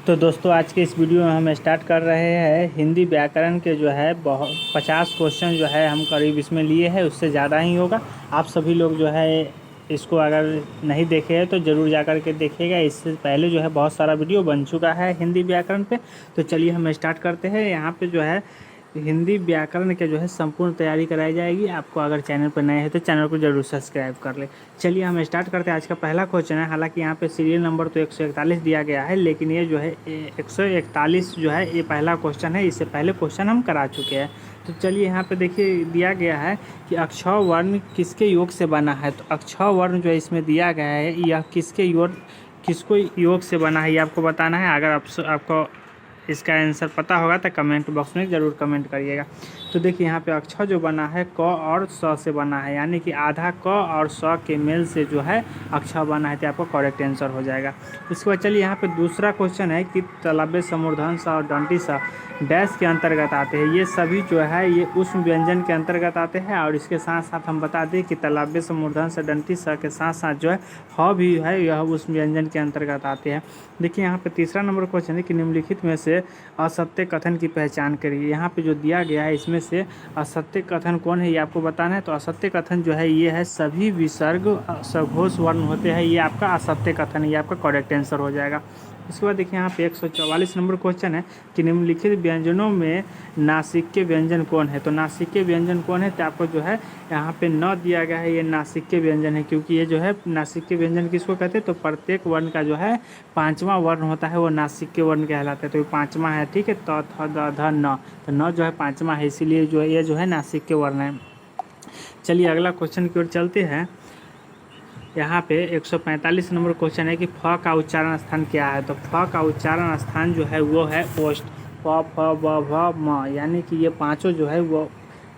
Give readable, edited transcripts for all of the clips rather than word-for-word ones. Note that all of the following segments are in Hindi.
तो दोस्तों आज के इस वीडियो में हम स्टार्ट कर रहे हैं हिंदी व्याकरण के जो है 50 क्वेश्चन जो है हम करीब इसमें लिए हैं, उससे ज़्यादा ही होगा। आप सभी लोग जो है इसको अगर नहीं देखे हैं तो ज़रूर जा कर के देखिएगा। इससे पहले जो है बहुत सारा वीडियो बन चुका है हिंदी व्याकरण पे। तो चलिए हम स्टार्ट करते हैं। यहाँ पे जो है हिंदी व्याकरण के जो है संपूर्ण तैयारी कराई जाएगी। आपको अगर चैनल पर नए हैं तो चैनल को जरूर सब्सक्राइब कर ले। चलिए हम स्टार्ट करते हैं। आज का पहला क्वेश्चन है, हालांकि यहाँ पे सीरियल नंबर तो 141 दिया गया है, लेकिन ये जो है 141 जो है ये पहला क्वेश्चन है। इससे पहले क्वेश्चन हम करा चुके हैं। तो चलिए यहाँ पे देखिए दिया गया है कि अक्षर वर्ण किसके योग से बना है। तो अक्षर वर्ण जो है इसमें दिया गया है यह किसको योग से बना है, ये आपको बताना है। अगर आपको इसका आंसर पता होगा तो कमेंट बॉक्स में ज़रूर कमेंट करिएगा। तो देखिए यहाँ पे अक्षर जो बना है क और स से बना है, यानी कि आधा क और स के मेल से जो है अक्षर बना है, तो आपको करेक्ट आंसर हो जाएगा। इसके बाद चलिए यहाँ पे दूसरा क्वेश्चन है कि तलव्य समूर्धन स और दंती स डैश के अंतर्गत आते हैं। ये सभी जो है ये उष्म व्यंजन के अंतर्गत आते हैं। और इसके साथ साथ हम बता दें कि तलव्य समूर्धन स दंती स के साथ साथ जो है ह भी है, यह उष्म व्यंजन के अंतर्गत आते हैं। देखिए यहाँ पे तीसरा नंबर क्वेश्चन है कि निम्नलिखित में से असत्य कथन की पहचान करिए। यहाँ पे जो दिया गया है इसमें से असत्य कथन कौन है ये आपको बताना है। तो असत्य कथन जो है ये है सभी विसर्ग सघोष वर्ण होते हैं, ये आपका असत्य कथन है, ये आपका करेक्ट आंसर हो जाएगा। उसके बाद देखिए यहाँ पे 144 नंबर क्वेश्चन है कि निम्नलिखित व्यंजनों में नासिक्य व्यंजन कौन है। तो नासिक्य व्यंजन कौन है, तो आपको जो है यहाँ पे न दिया गया है, ये नासिक्य व्यंजन है, क्योंकि ये जो है नासिक्य व्यंजन किसको कहते हैं। तो प्रत्येक वर्ण का जो है पांचवा वर्ण होता है वो नासिक्य वर्ण कहलाता है। तो ये पांचवा है, ठीक है। त थ द ध न, तो न जो है पांचवा है, इसीलिए जो है ये जो है नासिक्य वर्ण है। चलिए अगला क्वेश्चन की ओर चलते हैं। यहाँ पे 145 नंबर क्वेश्चन है कि फ का उच्चारण स्थान क्या है। तो फ का उच्चारण स्थान जो है वो है ओष्ठ। फ फ ब भ म, यानी कि ये पांचों जो है वो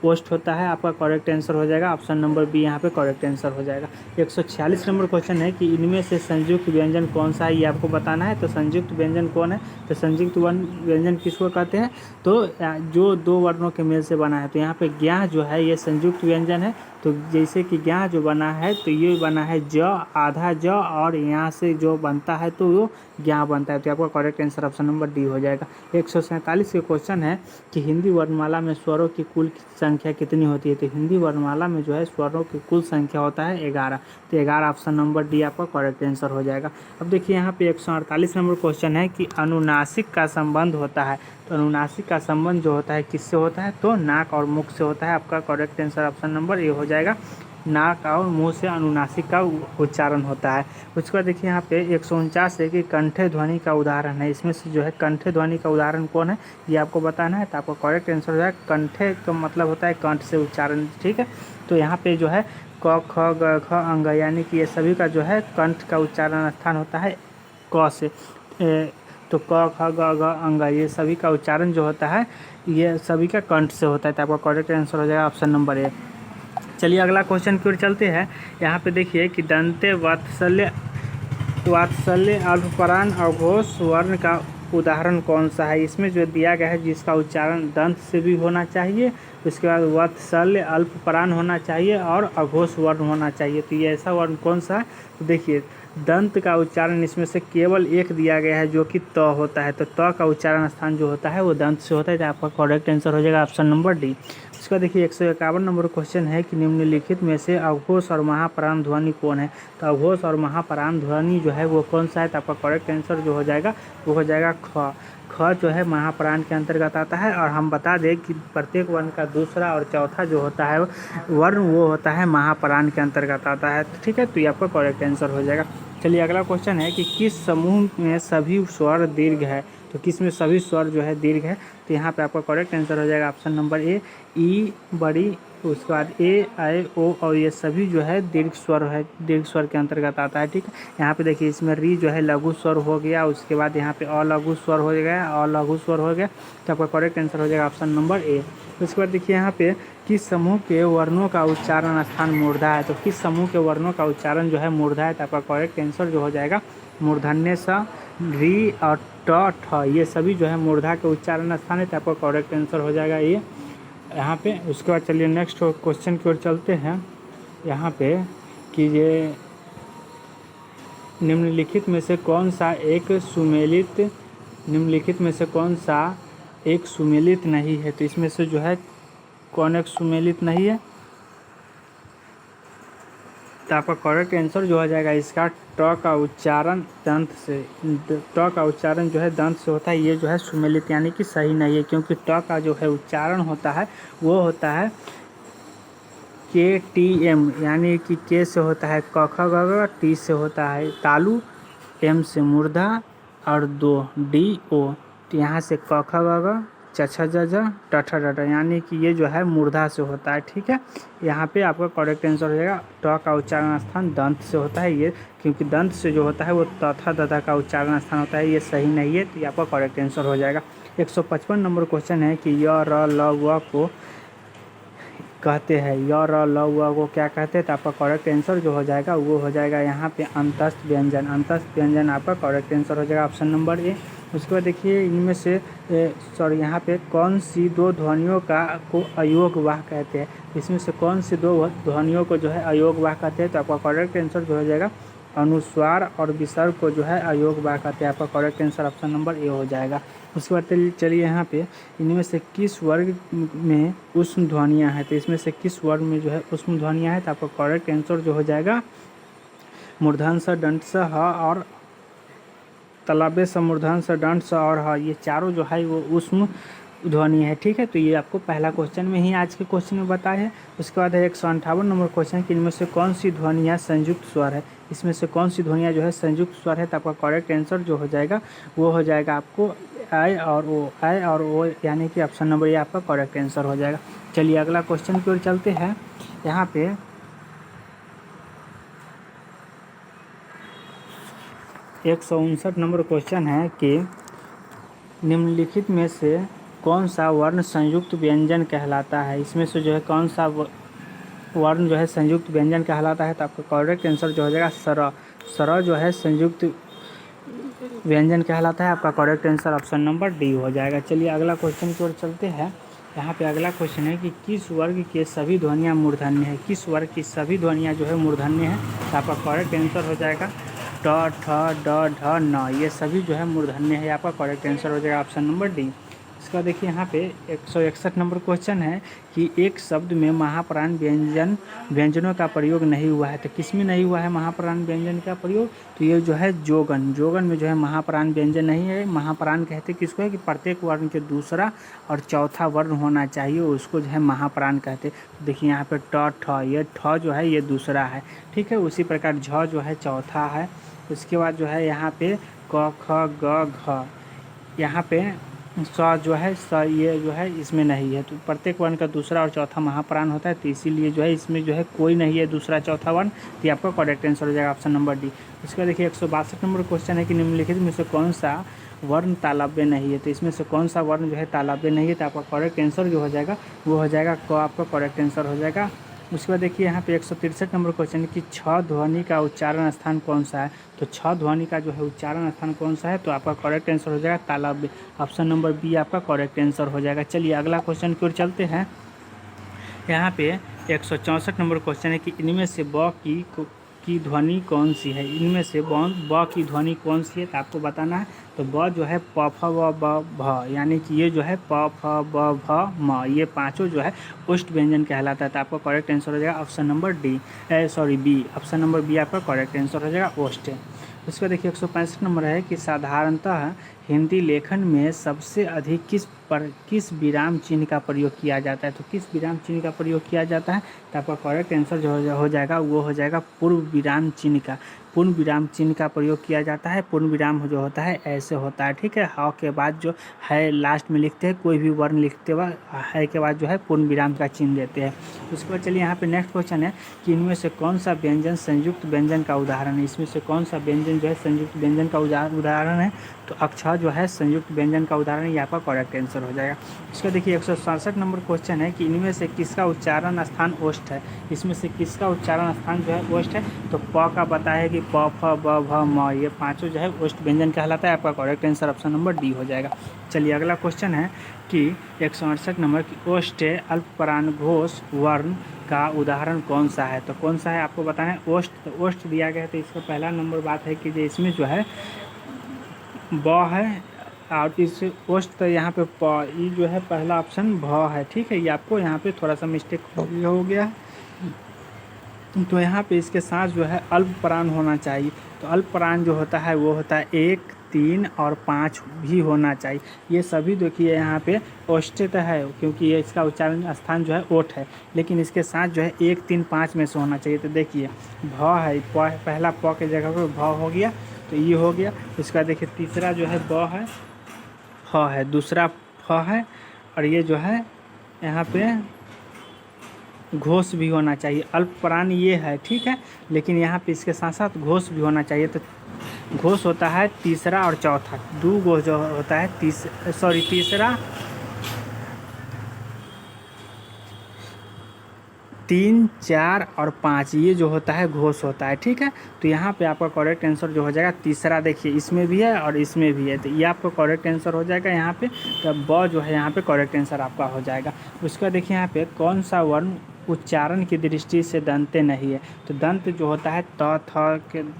ओष्ठ होता है। आपका करेक्ट आंसर हो जाएगा ऑप्शन नंबर बी, यहाँ पे करेक्ट आंसर हो जाएगा। 146 नंबर क्वेश्चन है कि इनमें से संयुक्त व्यंजन कौन सा है, ये आपको बताना है। तो संयुक्त व्यंजन कौन है, तो संयुक्त व्यंजन किसको कहते हैं, तो जो दो वर्णों के मेल से बना है। तो यहाँ पे ज्ञ जो है ये संयुक्त व्यंजन है। तो जैसे कि ज्ञ जो बना है तो ये बना है ज, आधा ज, और यहाँ से जो बनता है तो वो ज्ञ बनता है। तो आपका correct answer option number D हो जाएगा। 147 के क्वेश्चन है कि हिंदी वर्णमाला में स्वरों की कुल संख्या कितनी होती है। तो हिंदी वर्णमाला में जो है स्वरों की कुल संख्या होता है 11। तो 11 ऑप्शन नंबर डी आपका करेक्ट आंसर हो जाएगा। अब देखिए यहाँ पे 148 नंबर क्वेश्चन है कि अनुनासिक का संबंध होता है। तो अनुनासिक का संबंध जो होता है किससे होता है, तो नाक और मुख से होता है। आपका correct answer option number A हो जाएगा। नाक और मुंह से अनुनासिक का उच्चारण होता है। उसके बाद देखिए यहाँ पे 149 है कि कंठ ध्वनि का उदाहरण है। इसमें से जो है कंठ ध्वनि का उदाहरण कौन है ये आपको बताना है। तो आपको करेक्ट आंसर हो जाएगा कंठे का मतलब होता है कंठ से उच्चारण, ठीक है। तो यहाँ पे जो है क ख ग घ अंग, यानी कि ये सभी का जो है कंठ का उच्चारण स्थान होता है क से। तो क ख ग घ अंग ये सभी का उच्चारण जो होता है ये सभी का कंठ से होता है। तो आपका करेक्ट आंसर हो जाएगा ऑप्शन नंबर ए। चलिए अगला क्वेश्चन की ओर चलते हैं। यहाँ पे देखिए कि दंते वात्सल्य अल्पप्राण अघोष वर्ण का उदाहरण कौन सा है। इसमें जो दिया गया है जिसका उच्चारण दंत से भी होना चाहिए, उसके बाद वात्सल्य अल्पप्राण होना चाहिए और अघोष वर्ण होना चाहिए। तो ये ऐसा वर्ण कौन सा है, तो देखिए दंत का उच्चारण इसमें से केवल एक दिया गया है जो कि त होता है। तो त का उच्चारण स्थान जो होता है वो दंत से होता है। तो आपका करेक्ट आंसर हो जाएगा ऑप्शन नंबर डी। इसका देखिए 151 नंबर क्वेश्चन है कि निम्नलिखित में से अघोष और महाप्राण ध्वनि कौन है। तो अघोष और महाप्राण ध्वनि जो है वो कौन सा है, तो आपका करेक्ट आंसर जो हो जाएगा वो हो जाएगा ख। ख जो है महाप्राण के अंतर्गत आता है। और हम बता दें कि प्रत्येक वर्ण का दूसरा और चौथा जो होता है वर्ण वो होता है महाप्राण के अंतर्गत आता है, ठीक है। तो ये आपका करेक्ट आंसर हो जाएगा। चलिए अगला क्वेश्चन है कि किस समूह में सभी स्वर दीर्घ है। तो किस में सभी स्वर जो है दीर्घ है। तो यहाँ पे आपका करेक्ट आंसर हो जाएगा ऑप्शन नंबर ए, ई बड़ी, उसके बाद ए आई ओ, और ये सभी जो है दीर्घ स्वर है, दीर्घ स्वर के अंतर्गत आता है, ठीक है। यहाँ पे देखिए इसमें री जो है लघु स्वर हो गया, उसके बाद यहाँ पे अलघु स्वर हो गया, अलघु स्वर हो गया। तो आपका करेक्ट आंसर हो जाएगा ऑप्शन नंबर ए। उसके बाद देखिए यहाँ पे किस समूह के वर्णों का उच्चारण स्थान मूर्धा है। तो किस समूह के वर्णों का उच्चारण जो है मूर्धा है। तो आपका करेक्ट आंसर जो हो जाएगा मूर्धन्य स, री और ट, ठ, ये सभी जो है मूर्धा के उच्चारण स्थान है। तो आपका करेक्ट आंसर हो जाएगा ये यहाँ पे। उसके बाद चलिए नेक्स्ट क्वेश्चन की ओर चलते हैं। यहाँ पे कि ये निम्नलिखित में से कौन सा एक सुमेलित निम्नलिखित में से कौन सा एक सुमेलित नहीं है? तो इसमें से जो है कौन एक सुमेलित नहीं है? तो आपका करेक्ट आंसर जो हो जाएगा इसका ट का उच्चारण दंत से, ट का उच्चारण जो है दंत से होता है, ये जो है सुमेलित यानी कि सही नहीं है, क्योंकि ट का जो है उच्चारण होता है वो होता है KTM, यानी कि के से होता है क ख ग घ, टी से होता है तालु, एम से मुर्धा और दो DO। तो यहाँ से क ख ग घ, च छ ज झ, ट ठ ड ढ, यानी कि ये जो है मूर्धा से होता है। ठीक है, यहाँ पे आपका करेक्ट आंसर हो जाएगा ट का उच्चारण स्थान दंत से होता है, ये क्योंकि दंत से जो होता है वो त थ द ध का उच्चारण स्थान होता है, ये सही नहीं है, तो ये आपका करेक्ट आंसर हो जाएगा। 155 नंबर क्वेश्चन है कि य र ल व को कहते हैं, य र ल व को क्या कहते हैं? तो आपका करेक्ट आंसर जो हो जाएगा वो हो जाएगा यहाँ पे अंतस्थ व्यंजन। अंतस्थ व्यंजन आपका करेक्ट आंसर हो जाएगा ऑप्शन नंबर ए। उसके बाद देखिए इनमें से यहाँ पे कौन सी दो ध्वनियों को अयोग वाह कहते हैं? इसमें से कौन सी दो ध्वनियों को जो है अयोग वाह कहते हैं? तो आपका करेक्ट आंसर जो हो जाएगा अनुस्वार और विसर्ग को जो है अयोग वाह कहते हैं। आपका correct answer option number A हो जाएगा। उसके बाद चलिए यहाँ पे इनमें से किस वर्ग में ऊष्म ध्वनियाँ हैं? तो इसमें से किस वर्ग में जो है ऊष्म ध्वनियाँ हैं? तो आपका करेक्ट आंसर जो हो जाएगा मूर्धन स, दंड स, ह और तलबे स, मूर्धन स, दंड स और ह, ये चारों जो है वो ऊष्म ध्वनि है। ठीक है, तो ये आपको पहला क्वेश्चन में ही आज के क्वेश्चन में बताया है। उसके बाद है 158 नंबर क्वेश्चन कि इनमें से कौन सी ध्वनियाँ संयुक्त स्वर है? इसमें से कौन सी ध्वनियाँ जो है संयुक्त स्वर है? तो आपका करेक्ट आंसर जो हो जाएगा वो हो जाएगा आपको आई और ओ, यानी कि ऑप्शन नंबर ये आपका करेक्ट आंसर हो जाएगा। चलिए अगला क्वेश्चन की ओर चलते हैं। यहाँ पे 159 नंबर क्वेश्चन है कि निम्नलिखित में से कौन सा वर्ण संयुक्त व्यंजन कहलाता है? इसमें से जो है कौन सा वर्ण जो है संयुक्त व्यंजन कहलाता है? तो आपका करेक्ट आंसर जो हो जाएगा सर। सर जो है संयुक्त व्यंजन कहलाता है। आपका correct answer option number D हो जाएगा। चलिए अगला क्वेश्चन की ओर चलते हैं। यहाँ पे अगला क्वेश्चन है कि किस वर्ग के सभी ध्वनियाँ मूर्धन्य है? किस वर्ग की सभी ध्वनियाँ जो है मूर्धन्य है? तो आपका करेक्ट आंसर हो जाएगा ट, ठ, ड, ढ, न, ये सभी जो है मूर्धन्य है। आपका करेक्ट आंसर हो जाएगा ऑप्शन नंबर डी। इसका बाद देखिए यहाँ पे 161 नंबर क्वेश्चन है कि एक शब्द में महाप्राण व्यंजनों का प्रयोग नहीं हुआ है। तो किस में नहीं हुआ है महाप्राण व्यंजन का प्रयोग? तो ये जो है जोगन में जो है महाप्राण व्यंजन नहीं है। महाप्राण कहते किसको है कि प्रत्येक वर्ण के दूसरा और चौथा वर्ण होना चाहिए, उसको जो है महाप्राण कहते। तो देखिए यहाँ पे ट, ठ, ये ठ जो है ये दूसरा है। ठीक है, उसी प्रकार झ जो है चौथा है। उसके बाद जो है यहाँ पे क, ख, ग, घ, यहाँ पे स जो है स ये जो है इसमें नहीं है। तो प्रत्येक वर्ण का दूसरा और चौथा महाप्राण होता है, तो इसीलिए जो है इसमें जो है कोई नहीं है दूसरा चौथा वर्ण। तो ये आपका करेक्ट आंसर हो जाएगा ऑप्शन नंबर डी। इसका देखिए 162 नंबर क्वेश्चन है कि निम्नलिखित में से कौन सा वर्ण तालव्य नहीं है? तो इसमें से कौन सा वर्ण जो है तालव्य नहीं है? तो आपका करेक्ट आंसर जो हो जाएगा वो हो जाएगा क, आपका करेक्ट आंसर हो जाएगा। उसके बाद देखिए यहाँ पे 163 नंबर क्वेश्चन है कि छ ध्वनि का उच्चारण स्थान कौन सा है? तो छ ध्वनि का जो है उच्चारण स्थान कौन सा है? तो आपका करेक्ट आंसर हो जाएगा तालव्य। ऑप्शन नंबर बी आपका करेक्ट आंसर हो जाएगा। चलिए अगला क्वेश्चन की ओर चलते हैं। यहाँ पे 164 नंबर क्वेश्चन है कि इनमें से ब की ध्वनि कौन सी है? इनमें से ब की ध्वनि कौन सी है? तो आपको बताना है। तो ब जो है प, फ, व, ब, भ, यानी कि ये जो है प, फ, ब, भ, म, ये पांचों जो है ओष्ठ व्यंजन कहलाता है। तो आपका करेक्ट आंसर हो जाएगा option number B. Option number B आपका करेक्ट आंसर हो जाएगा ओष्ठ। उसका देखिए 165 नंबर है कि साधारणतः हिंदी लेखन में सबसे अधिक किस विराम चिन्ह का प्रयोग किया जाता है? तो किस विराम चिन्ह का प्रयोग किया जाता है? तो आपका करेक्ट आंसर जो हो जाएगा वो हो जाएगा पूर्ण विराम चिन्ह का। पूर्ण विराम चिन्ह का प्रयोग किया जाता है। पूर्ण विराम जो होता है ऐसे होता है। ठीक है, ह के बाद जो है लास्ट में लिखते हैं, कोई भी वर्ण लिखते हुए है के बाद जो है पूर्ण विराम का चिन्ह देते हैं। उसके बाद चलिए यहाँ पे नेक्स्ट क्वेश्चन है कि इनमें से कौन सा व्यंजन संयुक्त व्यंजन का उदाहरण है? इसमें से कौन सा व्यंजन जो है संयुक्त व्यंजन का उदाहरण है? तो अक्ष जो है संयुक्त व्यंजन का उदाहरण, ये आपका करेक्ट आंसर हो जाएगा। इसका देखिए 167 नंबर क्वेश्चन है कि इनमें से किसका उच्चारण स्थान ओष्ठ है? इसमें से किसका उच्चारण स्थान जो है ओष्ठ है? तो प का बताया कि प, फ, ब, भ, म, ये पांचों जो है ओष्ठ व्यंजन कहलाता है। आपका correct answer option number D हो जाएगा। चलिए अगला क्वेश्चन है कि 168 नंबर की ओष्ठ अल्पप्राणघोष वर्ण का उदाहरण कौन सा है? तो कौन सा है आपको बताना है। ओष्ठ, तो ओष्ठ दिया गया है, तो इसका पहला नंबर बात है कि जो इसमें जो है ब है और इस ओष्ट तो यहाँ पे ये जो है पहला ऑप्शन भ है, ठीक है। ये आपको यहाँ पे थोड़ा सा मिस्टेक हो गया। तो यहाँ पे इसके साथ जो है अल्प प्राण होना चाहिए। तो अल्प प्राण जो होता है वो होता है 1, 3 और 5 भी होना चाहिए। ये सभी देखिए यहाँ पे ओष्ठित है, क्योंकि ये इसका उच्चारण स्थान जो है ओठ है, लेकिन इसके साथ जो है 1, 3, 5 में से होना चाहिए। तो देखिए भ है, पहला प के जगह पर भ हो गया, तो ये हो गया। इसका देखिए तीसरा जो है ब है, ह है, दूसरा फ है, और ये जो है यहाँ पे घोष भी होना चाहिए। अल्प प्राण ये है, ठीक है, लेकिन यहाँ पे इसके साथ साथ घोष भी होना चाहिए। तो घोष होता है तीसरा और चौथा, 2 घोष जो होता है तीसरा, 3, 4 और 5, ये जो होता है घोष होता है, ठीक है। तो यहाँ पे आपका करेक्ट आंसर जो हो जाएगा तीसरा, देखिए इसमें भी है और इसमें भी है, तो ये आपका करेक्ट आंसर हो जाएगा यहाँ पे। तो ब जो है यहाँ पे करेक्ट आंसर आपका हो जाएगा। उसके बाद देखिए यहाँ पे कौन सा वर्ण उच्चारण की दृष्टि से दंते नहीं है। तो दंत जो होता है त थ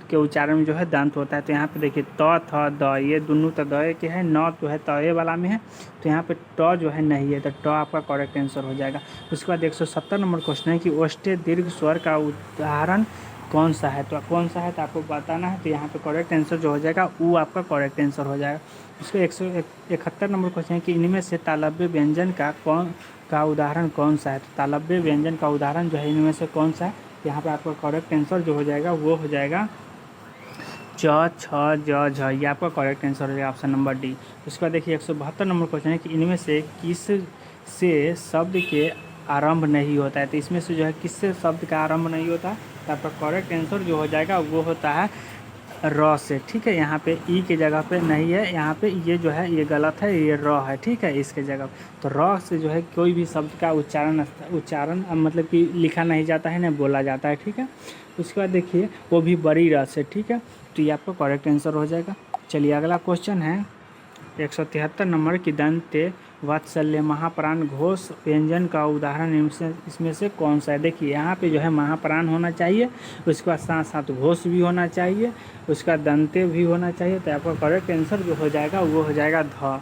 के उच्चारण में जो है दंत होता है। तो यहाँ पे देखिए त थ द, ये दोनों तो द के है, न जो है तय वाला में है, तो यहाँ पे ट जो है नहीं है, तो ट आपका करेक्ट आंसर हो जाएगा। उसके बाद 170 नंबर क्वेश्चन है कि ओष्ठ्य दीर्घ स्वर का उदाहरण कौन सा है। तो कौन सा है तो आपको बताना है। तो यहाँ पे करेक्ट आंसर जो हो जाएगा वो आपका करेक्ट आंसर हो जाएगा। उसके 171 नंबर क्वेश्चन है कि इनमें से तालव्य व्यंजन का उदाहरण कौन सा है। तो तालव्य व्यंजन का उदाहरण जो है इनमें से कौन सा है। यहाँ पे आपका करेक्ट आंसर जो हो जाएगा वो हो जाएगा च, छ, ज, झ, ये आपका करेक्ट आंसर हो जाएगा ऑप्शन नंबर डी। उसके बाद देखिए 172 नंबर क्वेश्चन है कि इनमें से किस से शब्द के आरंभ नहीं होता है। तो इसमें से जो है किससे शब्द का आरंभ नहीं होता है, तो आपका करेक्ट आंसर जो हो जाएगा वो होता है र से, ठीक है। यहाँ पे ई के जगह पे नहीं है, यहाँ पे ये जो है ये गलत है, ये र है, ठीक है, इसके जगह। तो र से जो है कोई भी शब्द का उच्चारण मतलब कि लिखा नहीं जाता है, ना बोला जाता है, ठीक है। उसके बाद देखिए वो भी बड़ी र से, ठीक है। तो ये आपका करेक्ट आंसर हो जाएगा। चलिए अगला क्वेश्चन है 173 नंबर की दंते वात्सल्य महाप्राण घोष व्यंजन का उदाहरण इसमें से कौन सा है। देखिए यहाँ पे जो है महाप्राण होना चाहिए, उसके बाद साथ साथ घोष भी होना चाहिए, उसका दंते भी होना चाहिए। तो आपका करेक्ट आंसर जो हो जाएगा वो हो जाएगा ध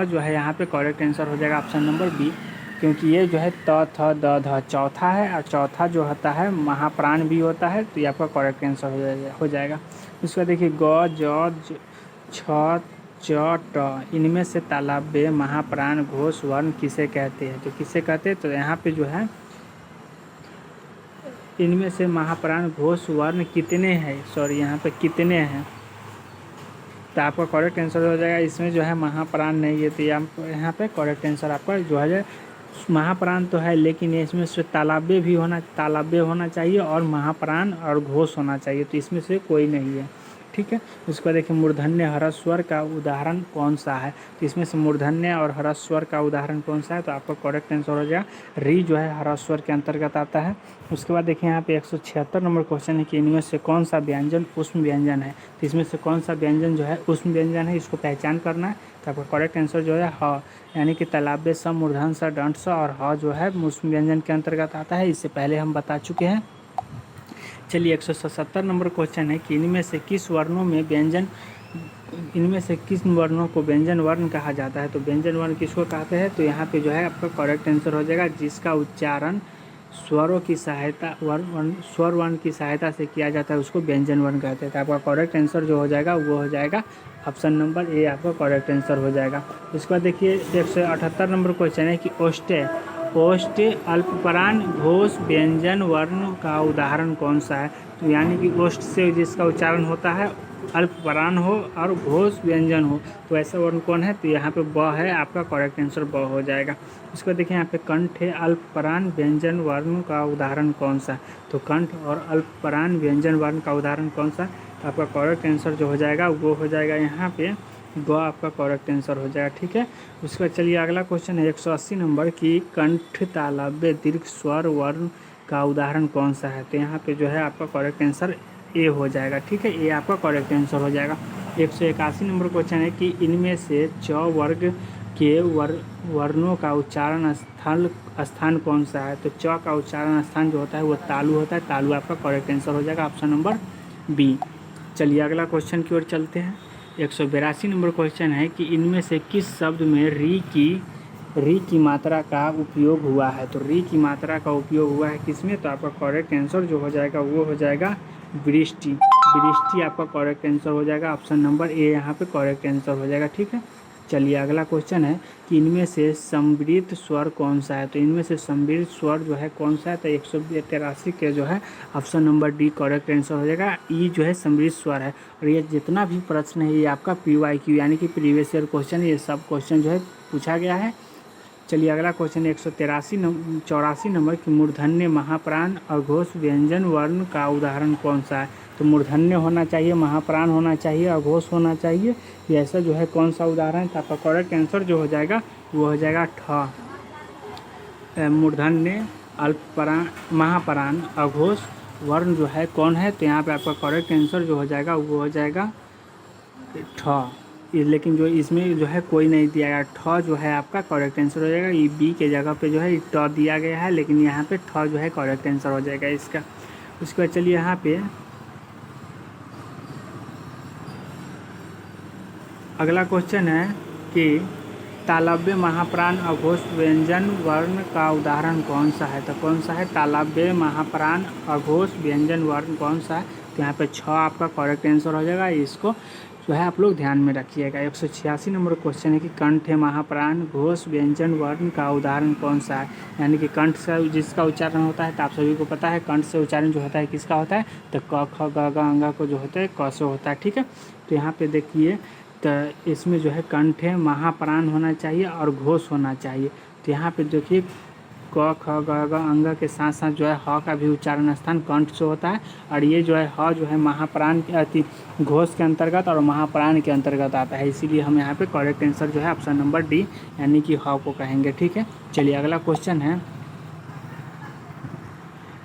जो है यहाँ पे करेक्ट आंसर हो जाएगा ऑप्शन नंबर बी, क्योंकि ये जो है त थ द ध चौथा है, और चौथा जो होता है महाप्राण भी होता है। तो ये आपका करेक्ट आंसर हो जाएगा। उसका देखिए ग, ज, छ, च, ट, इनमें से तालव्य महाप्राण घोष वर्ण किसे कहते हैं। तो किसे कहते हैं, तो यहाँ पे जो है इनमें से महाप्राण घोष वर्ण कितने हैं, सॉरी यहाँ पे कितने हैं। तो आपका करेक्ट आंसर हो जाएगा इसमें जो है महाप्राण नहीं है। तो यहाँ पे करेक्ट आंसर आपका जो है महाप्राण तो है, लेकिन इसमें से तालव्य होना चाहिए और महाप्राण और घोष होना चाहिए। तो इसमें से कोई नहीं है, ठीक है। उसको देखिए मूर्धन्य ह्रस्व स्वर का उदाहरण कौन सा है। तो इसमें से मूर्धन्य और ह्रस्व स्वर का उदाहरण कौन सा है, तो आपका करेक्ट आंसर हो जाएगा री जो है ह्रस्व स्वर के अंतर्गत आता है। उसके बाद देखिए यहाँ पे 176 नंबर क्वेश्चन है कि इनमें से कौन सा व्यंजन ऊष्म व्यंजन है। तो इसमें से कौन सा व्यंजन जो है ऊष्म व्यंजन है, इसको पहचान करना है। तो आपका करेक्ट आंसर जो है ह, यानी कि तालव्य स, मूर्धन स, दंड स और ह जो है ऊष्म व्यंजन के अंतर्गत आता है। इससे पहले हम बता चुके हैं। चलिए 177 नंबर क्वेश्चन है कि इनमें से किस वर्णों को व्यंजन वर्ण कहा जाता है। तो व्यंजन वर्ण किसको कहते हैं, तो यहाँ पे जो है आपका करेक्ट आंसर हो जाएगा जिसका उच्चारण स्वर वर्ण की सहायता से किया जाता है उसको व्यंजन वर्ण कहते हैं। तो आपका करेक्ट आंसर जो हो जाएगा वो हो जाएगा ऑप्शन नंबर ए, आपका करेक्ट आंसर हो जाएगा। उसके बाद देखिए 178 नंबर क्वेश्चन है कि ओष्ठ्य अल्पप्राण घोष व्यंजन वर्ण का उदाहरण कौन सा है। तो यानी कि ओष्ठ से जिसका उच्चारण होता है अल्पप्राण हो और घोष व्यंजन हो, तो ऐसा वर्ण कौन है, तो यहाँ पे ब है, आपका करेक्ट आंसर ब हो जाएगा। उसको देखिए यहाँ पे कंठ है अल्पप्राण व्यंजन वर्ण का उदाहरण कौन सा। तो कंठ और अल्पप्राण व्यंजन वर्ण का उदाहरण कौन सा, तो आपका करेक्ट आंसर जो हो जाएगा वो हो जाएगा यहाँ पे ग, आपका करेक्ट आंसर हो जाएगा, ठीक है। उसके बाद चलिए अगला क्वेश्चन है 180 नंबर की कंठ तालव्य दीर्घ स्वर वर्ण का उदाहरण कौन सा है। तो यहाँ पे जो है आपका करेक्ट आंसर ए हो जाएगा, ठीक है, ए आपका करेक्ट आंसर हो जाएगा। 181 नंबर क्वेश्चन है कि इनमें से च वर्ग के वर्णों का उच्चारण स्थान कौन सा है। तो च का उच्चारण स्थान जो होता है वो तालु होता है। तालु आपका करेक्ट आंसर हो जाएगा ऑप्शन नंबर बी। चलिए अगला क्वेश्चन की ओर चलते हैं। 182 नंबर क्वेश्चन है कि इनमें से किस शब्द में री की मात्रा का उपयोग हुआ है। तो री की मात्रा का उपयोग हुआ है किसमें, तो आपका करेक्ट आंसर जो हो जाएगा वो हो जाएगा वृष्टि। वृष्टि आपका करेक्ट आंसर हो जाएगा, ऑप्शन नंबर ए यहाँ पे करेक्ट आंसर हो जाएगा। ठीक है, चलिए अगला क्वेश्चन है कि इनमें से सम्मिलित स्वर कौन सा है। तो इनमें से सम्मिलित स्वर जो है कौन सा है, तो 183 के जो है option number D correct answer हो जाएगा। ई जो है सम्मिलित स्वर है। और ये जितना भी प्रश्न है ये आपका PYQ यानी कि प्रीवियस ईयर क्वेश्चन, ये सब क्वेश्चन जो है पूछा गया है। चलिए अगला क्वेश्चन 184 नंबर की मूर्धन्य महाप्राण अघोष व्यंजन वर्ण का उदाहरण कौन सा है। तो मूर्धन्य होना चाहिए, महाप्राण होना चाहिए, अघोष होना चाहिए, ये ऐसा जो है कौन सा उदाहरण। तो आपका करेक्ट आंसर जो हो जाएगा वो हो जाएगा ठ। मूर्धन्य अल्पप्राण महाप्राण अघोष वर्ण जो है कौन है, तो यहाँ पे आपका करेक्ट आंसर जो हो जाएगा वो हो जाएगा ठ। लेकिन जो इसमें जो है कोई नहीं दिया गया, ठ जो है आपका करेक्ट आंसर हो जाएगा। ये बी के जगह पे जो है ट दिया गया है, लेकिन यहाँ पे ठ जो है करेक्ट आंसर हो जाएगा इसका। उसके बाद चलिए यहाँ पे अगला क्वेश्चन है कि तालव्य महाप्राण अघोष व्यंजन वर्ण का उदाहरण कौन सा है। तो कौन सा है, तालव्य महाप्राण अघोष व्यंजन वर्ण कौन सा है, तो यहाँ पे 6 आपका करेक्ट आंसर हो जाएगा। इसको जो है आप लोग ध्यान में रखिएगा। 186 नंबर क्वेश्चन है कि कंठ महाप्राण घोष व्यंजन वर्ण का उदाहरण कौन सा है। यानी कि कंठ से जिसका उच्चारण होता है, तो आप सभी को पता है कंठ से उच्चारण जो होता है किसका होता है, तो क ख ग घ अंगा को जो होता है क से होता है। ठीक है, तो यहाँ पे देखिए तो इसमें जो है कंठ महाप्राण होना चाहिए और घोष होना चाहिए। तो यहाँ पे देखिए क ख ग घ अंग के साथ साथ जो है ह का भी उच्चारण स्थान कंठ से होता है, और ये जो है ह जो है महाप्राण के घोष के अंतर्गत और महाप्राण के अंतर्गत आता है। इसीलिए हम यहाँ पे करेक्ट आंसर जो है ऑप्शन नंबर डी यानी कि ह को कहेंगे। ठीक है, चलिए अगला क्वेश्चन है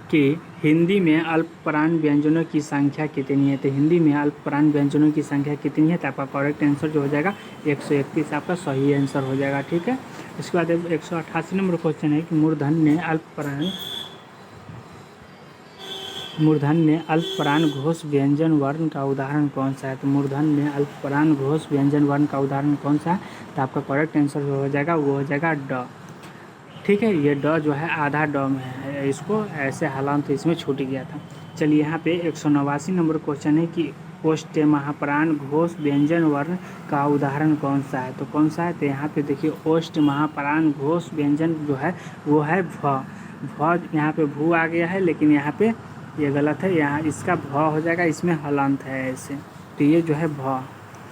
कि हिंदी में अल्पप्राण व्यंजनों की संख्या कितनी है। तो हिंदी में अल्पप्राण व्यंजनों की संख्या कितनी है, तो आपका करेक्ट आंसर जो हो जाएगा 131 आपका सही आंसर हो जाएगा। ठीक है, इसके बाद 188 नंबर क्वेश्चन है कि मूर्धन्य अल्पप्राण घोष व्यंजन वर्ण का उदाहरण कौन सा है। तो मूर्धन्य अल्पप्राण घोष व्यंजन वर्ण का उदाहरण कौन सा है, तो आपका करेक्ट आंसर जो हो जाएगा वो हो जाएगा ड। ठीक है, ये ड जो है आधा ड में है, इसको ऐसे हालांकि तो इसमें छूट गया था। चलिए यहाँ पे 189 नंबर क्वेश्चन है कि ओष्ठ महाप्राण घोष व्यंजन वर्ण का उदाहरण कौन सा है। तो कौन सा है, तो यहाँ पे देखिए ओष्ठ महाप्राण घोष व्यंजन जो है वो है भ। यहाँ पे भू आ गया है, लेकिन यहाँ पे ये गलत है, यहाँ इसका भ हो जाएगा, इसमें हलंत है ऐसे, तो ये जो है भ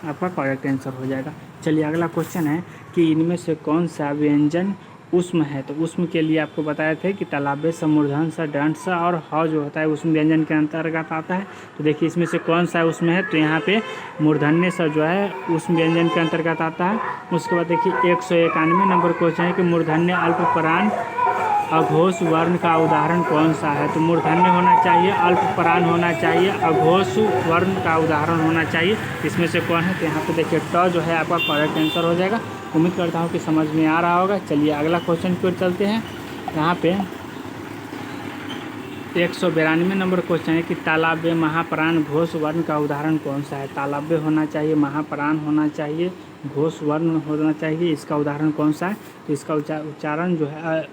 आपका करेक्ट आंसर हो जाएगा। चलिए अगला क्वेश्चन है कि इनमें से कौन सा व्यंजन उष्म है। तो उष्म के लिए आपको बताए थे कि तालव्य सा मूर्धन सा दंड सा और ह जो होता है उष्म व्यंजन के अंतर्गत आता है। तो देखिए इसमें से कौन सा उष्म है, तो यहाँ पे मूर्धन्य सा जो है उष्म व्यंजन के अंतर्गत आता है। उसके बाद देखिए 191 नंबर क्वेश्चन है कि मूर्धन्य अल्पप्राण अघोष वर्ण का उदाहरण कौन सा है। तो मूर्धन्य होना चाहिए, अल्पप्राण होना चाहिए, अघोष वर्ण का उदाहरण होना चाहिए, इसमें से कौन है। तो यहाँ पे देखिए ट जो है आपका करेक्ट आंसर हो जाएगा। उम्मीद करता हूँ कि समझ में आ रहा होगा। चलिए अगला क्वेश्चन की ओर चलते हैं। यहाँ पे 192 नंबर क्वेश्चन है कि तालव्य महाप्राण घोष वर्ण का उदाहरण कौन सा है। तालव्य होना चाहिए, महाप्राण होना चाहिए, घोष वर्ण होना चाहिए, इसका उदाहरण कौन सा है। तो इसका उच्चारण जो है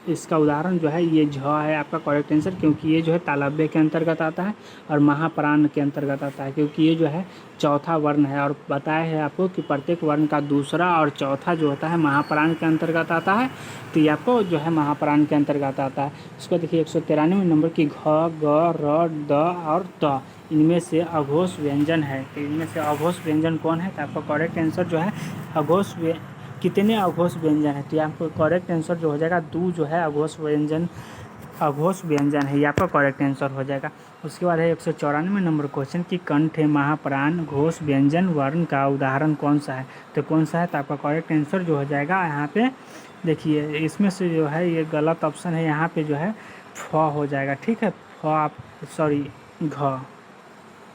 इसका उदाहरण जो है ये झ है आपका करेक्ट आंसर, क्योंकि ये जो है तालव्य के अंतर्गत आता है और महाप्राण के अंतर्गत आता है, क्योंकि ये जो है चौथा वर्ण है। और बताया है आपको कि प्रत्येक वर्ण का दूसरा और चौथा जो होता है महाप्राण के अंतर्गत आता है, तो ये आपको जो है महाप्राण के अंतर्गत आता है। इसको देखिए 193 नंबर की घ ग र द और त इनमें से अघोष व्यंजन है। तो इनमें से अघोष व्यंजन कौन है, तो आपका करेक्ट आंसर जो है कितने अघोष व्यंजन है। तो आपको करेक्ट आंसर जो हो जाएगा दू जो है अघोष व्यंजन है, ये आपका करेक्ट आंसर हो जाएगा। उसके बाद है 194 नंबर क्वेश्चन कि कंठ महाप्राण घोष व्यंजन वर्ण का उदाहरण कौन सा है। तो कौन सा है, तो आपका करेक्ट आंसर जो हो जाएगा यहाँ पे देखिए इसमें से जो है ये गलत ऑप्शन है, यहाँ पे जो है फ हो जाएगा। ठीक है,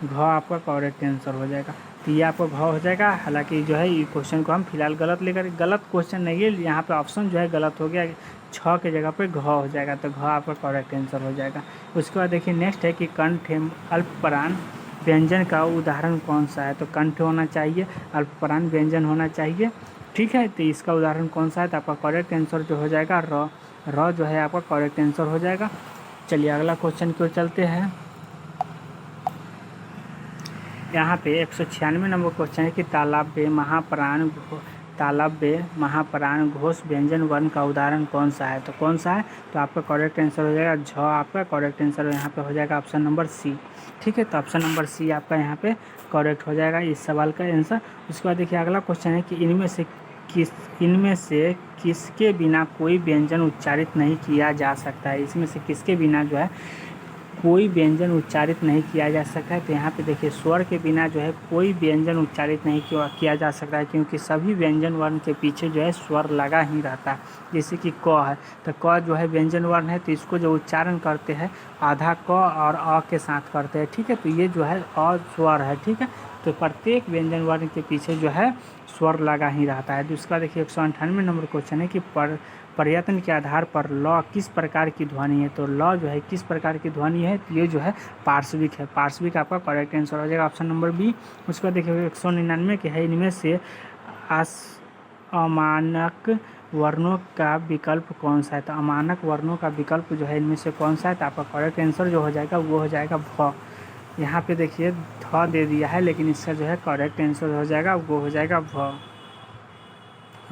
घ आपका करेक्ट आंसर हो जाएगा। तो ये आपका घ हो जाएगा। हालांकि जो है ये क्वेश्चन को हम फिलहाल गलत क्वेश्चन नहीं है, यहाँ पे ऑप्शन जो है गलत हो गया, छ के जगह पे घ हो जाएगा, तो घ आपका करेक्ट आंसर हो जाएगा। उसके बाद देखिए नेक्स्ट है कि कंठ अल्पप्राण व्यंजन का उदाहरण कौन सा है? तो कंठ होना चाहिए, अल्पप्राण व्यंजन होना चाहिए, ठीक है। तो इसका उदाहरण कौन सा है? तो आपका करेक्ट आंसर जो हो जाएगा र जो है आपका करेक्ट आंसर हो जाएगा। चलिए अगला क्वेश्चन की ओर चलते हैं। यहाँ पे 196 नंबर क्वेश्चन है कि तालाब महाप्राण घोष व्यंजन वर्ण का उदाहरण कौन सा है? तो कौन सा है? तो आपका करेक्ट आंसर हो जाएगा झ। आपका करेक्ट आंसर यहाँ पे हो जाएगा ऑप्शन नंबर सी, ठीक है। तो ऑप्शन नंबर सी आपका यहाँ पे करेक्ट हो जाएगा इस सवाल का आंसर। उसके बाद देखिए अगला क्वेश्चन है कि इनमें से किसके बिना कोई व्यंजन उच्चारित नहीं किया जा सकता है? इसमें से किसके बिना जो है कोई व्यंजन उच्चारित नहीं किया जा सकता है? तो यहाँ पे देखिए स्वर के बिना जो है कोई व्यंजन उच्चारित नहीं किया जा सकता है, क्योंकि सभी व्यंजन वर्ण के पीछे जो है स्वर लगा ही रहता है। जैसे कि क है, तो क जो है व्यंजन वर्ण है, तो इसको जो उच्चारण करते हैं आधा क और अ के साथ करते हैं, ठीक है। तो ये जो है अ स्वर है, ठीक है। तो प्रत्येक व्यंजन वर्ण के पीछे जो है स्वर लगा ही रहता है। दूसरा देखिए 198 नंबर क्वेश्चन है कि प्रयत्न के आधार पर ल किस प्रकार की ध्वनि है? तो ल जो है किस प्रकार की ध्वनि है? तो ये जो है पार्श्विक है। पार्श्विक आपका करेक्ट आंसर हो जाएगा ऑप्शन नंबर बी। उसके बाद देखिए 199 के है इनमें से अमानक वर्णों का विकल्प कौन सा है? तो अमानक वर्णों का विकल्प जो है इनमें से कौन सा है? तो आपका करेक्ट आंसर जो हो जाएगा वो हो जाएगा भ। यहाँ पे देखिए ध दे दिया है, लेकिन इसका जो है करेक्ट आंसर हो जाएगा वो हो जाएगा भ।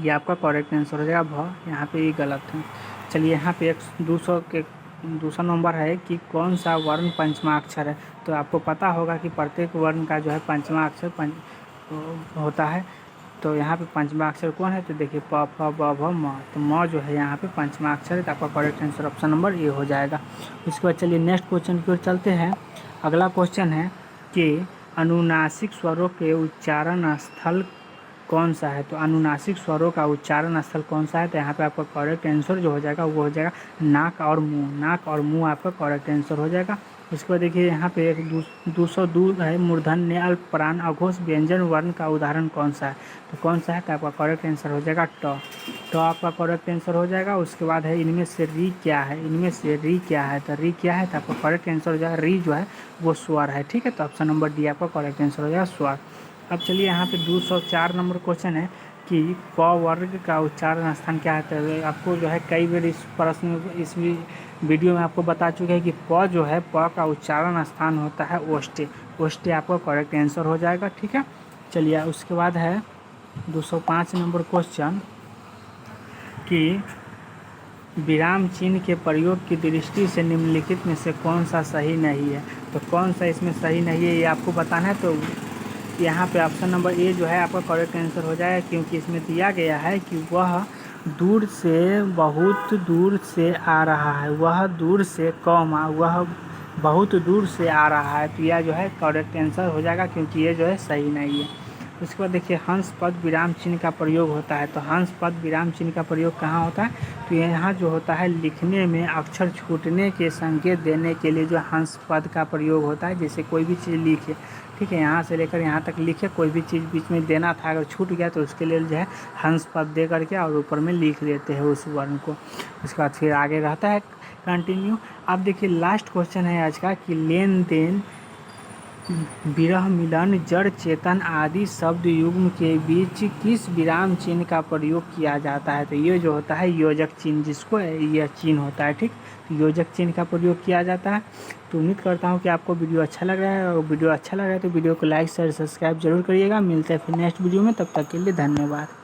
ये आपका करेक्ट आंसर हो जाएगा भ। यहाँ पे ये गलत है। चलिए यहाँ पे 200 नंबर है कि कौन सा वर्ण पंचमा अक्षर है? तो आपको पता होगा कि प्रत्येक वर्ण का जो है पंचमा अक्षर होता है। तो यहाँ पे पंचमा अक्षर कौन है? तो देखिए प फ ब भ म। तो म जो है यहाँ पे पंचमा अक्षर है, तो आपका correct answer option number A हो जाएगा। उसके बाद चलिए नेक्स्ट क्वेश्चन की ओर चलते हैं। अगला क्वेश्चन है कि अनुनासिक स्वरों के उच्चारण स्थल कौन सा है? तो अनुनासिक स्वरों का उच्चारण स्थल कौन सा है? तो यहाँ पे आपका करेक्ट आंसर जो हो जाएगा वो हो जाएगा नाक और मुंह। नाक और मुंह आपका करेक्ट आंसर हो जाएगा। उसके बाद देखिए यहाँ पे एक 202 है मूर्धन्य अल्पप्राण अघोष व्यंजन वर्ण का उदाहरण कौन सा है? तो कौन सा है? तो आपका करेक्ट आंसर हो जाएगा ट। तो आपका करेक्ट आंसर हो जाएगा। उसके बाद है इनमें से री क्या है? इनमें से री क्या है? तो री क्या है? तो आपका करेक्ट आंसर हो जाएगा री जो है वो स्वर है, ठीक है। तो ऑप्शन नंबर डी आपका करेक्ट आंसर हो जाएगा स्वर। अब चलिए यहाँ पे 204 नंबर क्वेश्चन है कि प वर्ग का उच्चारण स्थान क्या है? तो आपको जो है कई बार इस प्रश्न इस वीडियो में आपको बता चुके हैं कि प जो है प का उच्चारण स्थान होता है ओष्ठ्य। ओष्ठ्य आपका करेक्ट आंसर हो जाएगा, ठीक है। चलिए उसके बाद है 205 नंबर क्वेश्चन कि विराम चिन्ह के प्रयोग की दृष्टि से निम्नलिखित में से कौन सा सही नहीं है? तो कौन सा इसमें सही नहीं है ये आपको बताना है। तो यहाँ पे ऑप्शन नंबर ए जो है आपका करेक्ट आंसर हो जाएगा, क्योंकि इसमें दिया गया है कि वह दूर से बहुत दूर से आ रहा है। वह दूर से वह बहुत दूर से आ रहा है। तो यह जो है करेक्ट आंसर हो जाएगा, क्योंकि ये जो है सही नहीं है। उसके बाद देखिए हंस पद विराम चिन्ह का प्रयोग होता है। तो हंस पद विराम चिन्ह का प्रयोग कहाँ होता है? तो यहाँ जो होता है लिखने में अक्षर छूटने के संकेत देने के लिए जो हंस पद का प्रयोग होता है। जैसे कोई भी चीज़ लिखे, ठीक है, यहाँ से लेकर यहाँ तक लिखे, कोई भी चीज़ बीच में देना था अगर छूट गया तो उसके लिए जो है हंस पद दे करके और ऊपर में लिख देते हैं उस वर्ण को। उसके बाद फिर आगे रहता है कंटिन्यू। अब देखिए लास्ट क्वेश्चन है आज का कि लेन देन विरह मिलन जड़ चेतन आदि शब्द युग्म के बीच किस विराम चिन्ह का प्रयोग किया जाता है? तो ये जो होता है योजक चिन्ह, जिसको यह चिन्ह होता है, ठीक। तो योजक चिन्ह का प्रयोग किया जाता है। तो उम्मीद करता हूँ कि आपको वीडियो अच्छा लग रहा है, और वीडियो अच्छा लग रहा है तो वीडियो को लाइक शेयर सब्सक्राइब जरूर करिएगा। मिलते हैं फिर नेक्स्ट वीडियो में, तब तक के लिए धन्यवाद।